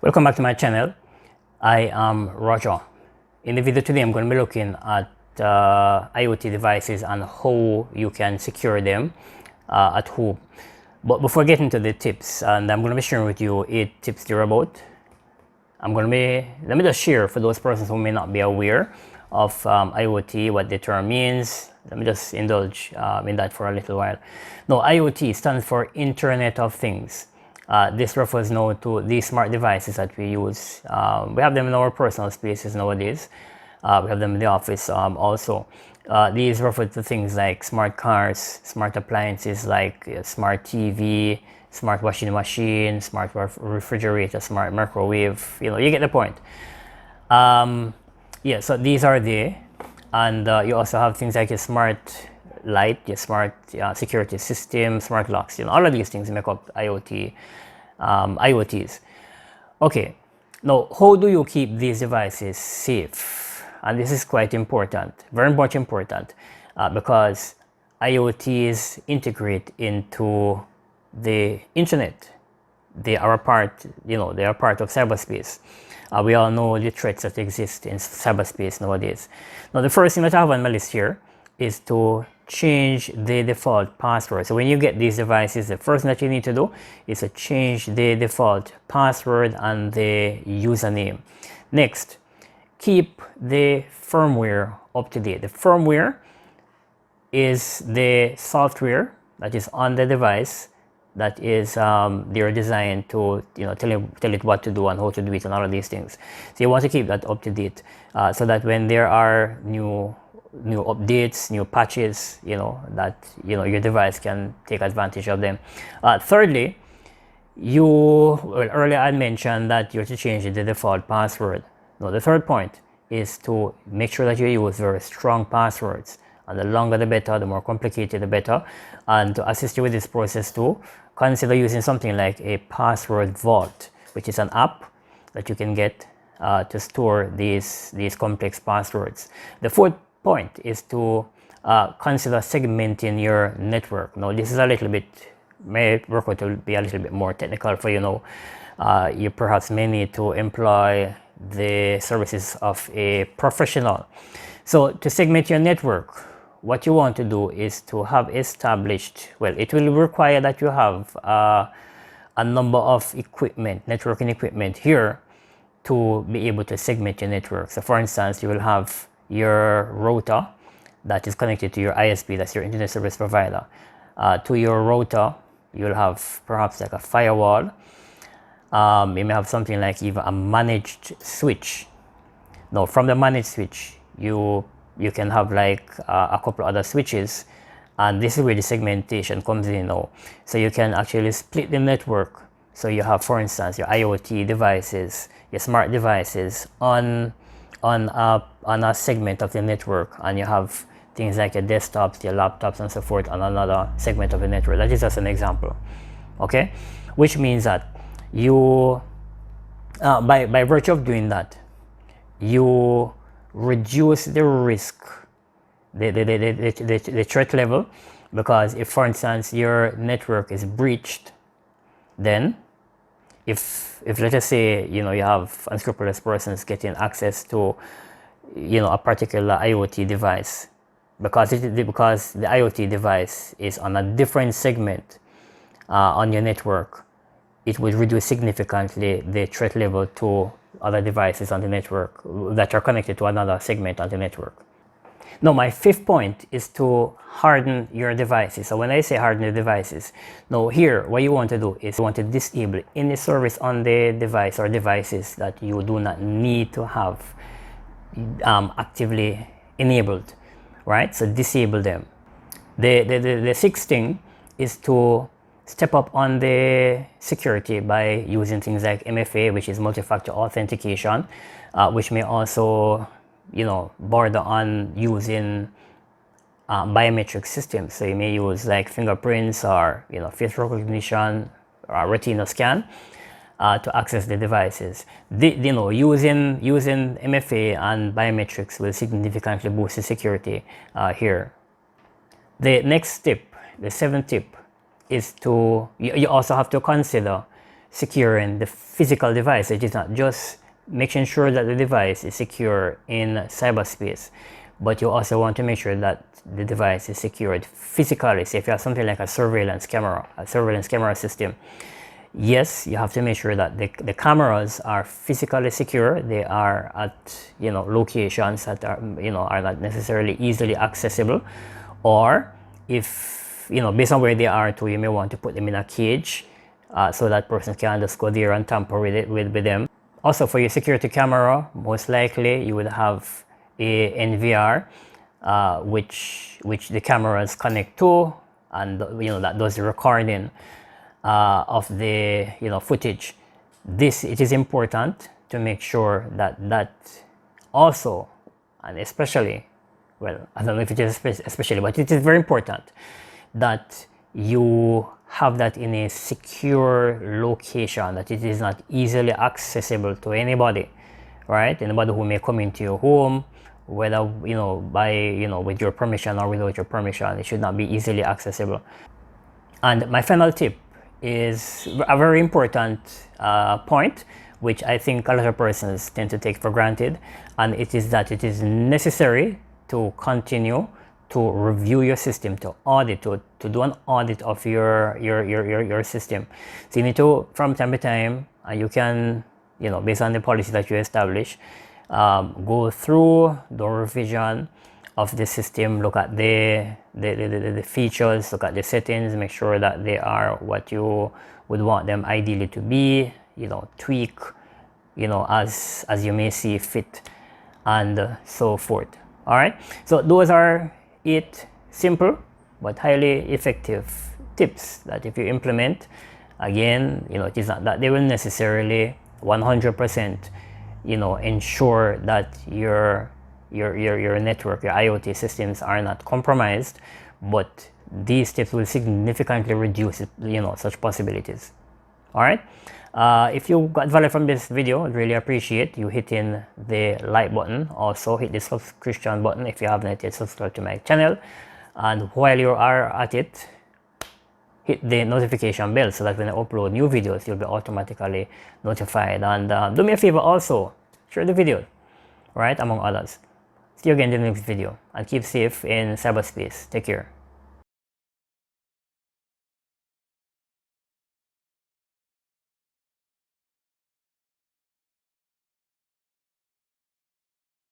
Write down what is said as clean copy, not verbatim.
Welcome back to my channel. I am Roger. In the video today I'm going to be looking at IoT devices and how you can secure them at home. But before getting to the tips, and I'm going to be sharing with you 8 tips thereabout. Let me just share for those persons who may not be aware of IoT, what the term means. Let me just indulge in that for a little while. Now, IoT stands for Internet of Things. This refers now to these smart devices that we use. We have them in our personal spaces nowadays. We have them in the office also. These refer to things like smart cars, smart appliances like smart TV, smart washing machine, smart refrigerator, smart microwave. You get the point. Yeah, so these are there. And you also have things like your smart light, your smart security system, smart locks. All of these things make up IoTs. Okay, now how do you keep these devices safe? And this is quite important, very much important, because IoTs integrate into the internet. They are a part, they are part of cyberspace. We all know the threats that exist in cyberspace nowadays. Now, the first thing that I have on my list here is to change the default password. So when you get these devices, the first thing that you need to do is to change the default password and the username. Next, keep the firmware up to date. The firmware is the software that is on the device that is they're designed to tell it what to do and how to do it and all of these things. So you want to keep that up to date so that when there are new updates, new patches, that your device can take advantage of them. Thirdly, earlier I mentioned that you're to change the default password. Now, the third point is to make sure that you use very strong passwords, and the longer the better, the more complicated the better. And to assist you with this process too, consider using something like a password vault, which is an app that you can get to store these complex passwords. The fourth point is to consider segmenting your network. Now, this is a little bit, may work out to be a little bit more technical for you perhaps may need to employ the services of a professional. So to segment your network, what you want to do is to have established, well, it will require that you have a number of equipment, networking equipment here to be able to segment your network. So for instance, you will have your router that is connected to your ISP, that's your internet service provider. To your router, you'll have perhaps like a firewall. You may have something like even a managed switch. Now, from the managed switch, you can have like a couple other switches, and this is where the segmentation comes in now. So you can actually split the network. So you have, for instance, your IoT devices, your smart devices on a segment of the network, and you have things like your desktops, your laptops, and so forth on another segment of the network. That is just an example, okay? Which means that you, by virtue of doing that, you reduce the risk, the threat level, because if, for instance, your network is breached, then if let us say you have unscrupulous persons getting access to a particular IoT device, because the IoT device is on a different segment on your network, it would reduce significantly the threat level to other devices on the network that are connected to another segment on the network. Now, my fifth point is to harden your devices. So when I say harden the devices, now here what you want to do is you want to disable any service on the device or devices that you do not need to have actively enabled, right? So disable them. The sixth thing is to step up on the security by using things like MFA, which is multi-factor authentication, which may also border on using biometric systems. So you may use like fingerprints or face recognition or retina scan to access the devices. Using MFA and biometrics will significantly boost the security here. The next tip, the seventh tip, is you also have to consider securing the physical device. It is not just making sure that the device is secure in cyberspace, but you also want to make sure that the device is secured physically. So if you have something like a surveillance camera system, yes, you have to make sure that the cameras are physically secure. They are at, you know, locations that are, you know, are not necessarily easily accessible, or if, you know, based on where they are too, you may want to put them in a cage, so that person can just go there and tamper with it with them. Also, for your security camera, most likely you would have a NVR, which the cameras connect to, and, you know, that does the recording of the, you know, footage. It is important to make sure that also, and especially, well, I don't know if it is especially, but it is very important that you have that in a secure location, that it is not easily accessible to anybody, right? Anybody who may come into your home, whether, you know, by, you know, with your permission or without your permission, it should not be easily accessible. And my final tip is a very important point, which I think a lot of persons tend to take for granted, and it is that it is necessary to continue to review your system, to audit, to do an audit of your system. So you need to, from time to time, you can, you know, based on the policy that you establish, go through the revision of the system, look at the features, look at the settings, make sure that they are what you would want them ideally to be, you know, tweak, you know, as you may see fit, and so forth. All right, so those are 8 simple but highly effective tips that if you implement, again, you know, it is not that they will necessarily 100%, you know, ensure that your network, your IoT systems are not compromised, but these tips will significantly reduce, you know, such possibilities. All right, if you got value from this video, I'd really appreciate you hitting the like button. Also hit the subscription button if you haven't yet subscribed to my channel, and while you are at it, hit the notification bell so that when I upload new videos, you'll be automatically notified. And do me a favor also, share the video, right, among others. See you again in the next video, and keep safe in cyberspace. Take care.